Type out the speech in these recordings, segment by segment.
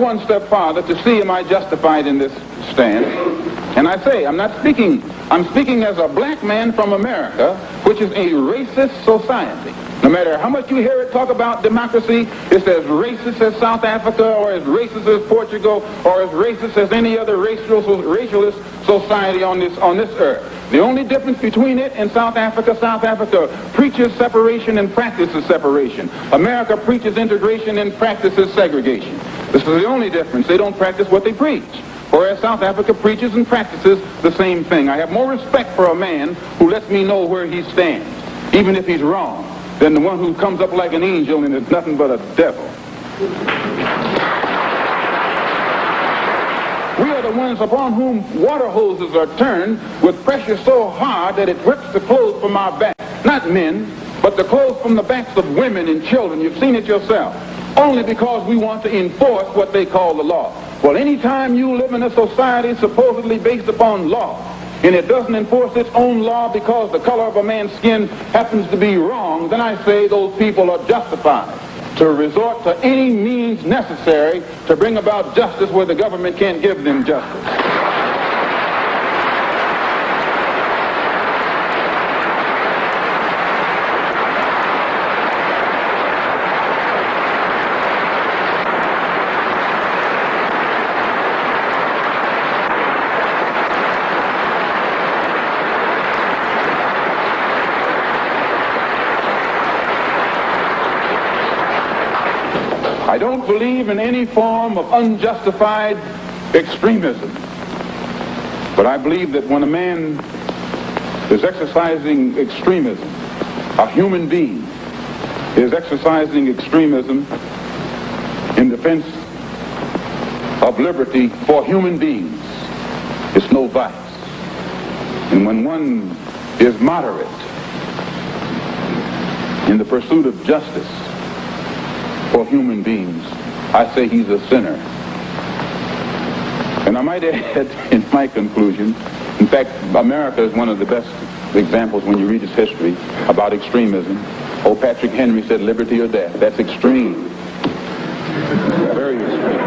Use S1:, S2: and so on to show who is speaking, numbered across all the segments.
S1: one step farther to see am I justified in this stand. And I say, I'm speaking as a black man from America, which is a racist society. No matter how much you hear it talk about democracy, it's as racist as South Africa, or as racist as Portugal, or as racist as any other racialist society on this earth. The only difference between it and South Africa preaches separation and practices separation. America preaches integration and practices segregation. This is the only difference. They don't practice what they preach. Whereas South Africa preaches and practices the same thing. I have more respect for a man who lets me know where he stands, even if he's wrong, than the one who comes up like an angel and is nothing but a devil. We are the ones upon whom water hoses are turned with pressure so hard that it rips the clothes from our back. Not men, but the clothes from the backs of women and children. You've seen it yourself. Only because we want to enforce what they call the law. Well, anytime you live in a society supposedly based upon law, and it doesn't enforce its own law because the color of a man's skin happens to be wrong, then I say those people are justified to resort to any means necessary to bring about justice where the government can't give them justice. I don't believe in any form of unjustified extremism, but I believe that when a man is exercising extremism, a human being is exercising extremism in defense of liberty for human beings, it's no vice. And when one is moderate in the pursuit of justice for human beings, I say he's a sinner. And I might add in my conclusion, in fact, America is one of the best examples when you read its history about extremism. Old Patrick Henry said liberty or death. That's extreme. Very extreme.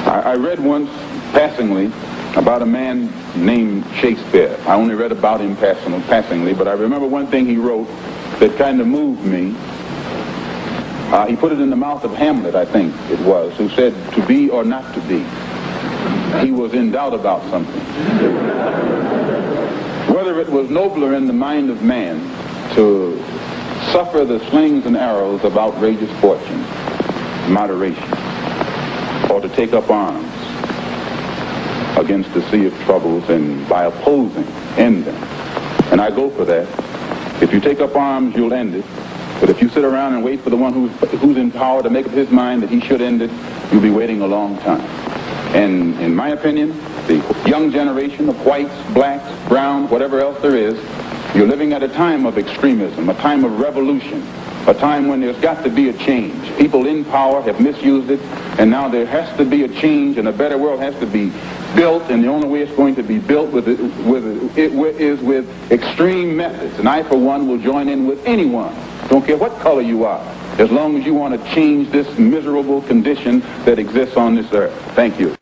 S1: I read once, passingly, about a man named Shakespeare. I only read about him passingly, but I remember one thing he wrote that kind of moved me. He put it in the mouth of Hamlet, I think it was, who said, to be or not to be. He was in doubt about something. Whether it was nobler in the mind of man to suffer the slings and arrows of outrageous fortune, moderation, or to take up arms against the sea of troubles and by opposing, end them. And I go for that. If you take up arms, you'll end it. But if you sit around and wait for the one who's in power to make up his mind that he should end it, you'll be waiting a long time. And in my opinion, the young generation of whites, blacks, browns, whatever else there is, you're living at a time of extremism, a time of revolution, a time when there's got to be a change. People in power have misused it, and now there has to be a change, and a better world has to be built, and the only way it's going to be built is with extreme methods. And I, for one, will join in with anyone, don't care what color you are, as long as you want to change this miserable condition that exists on this earth. Thank you.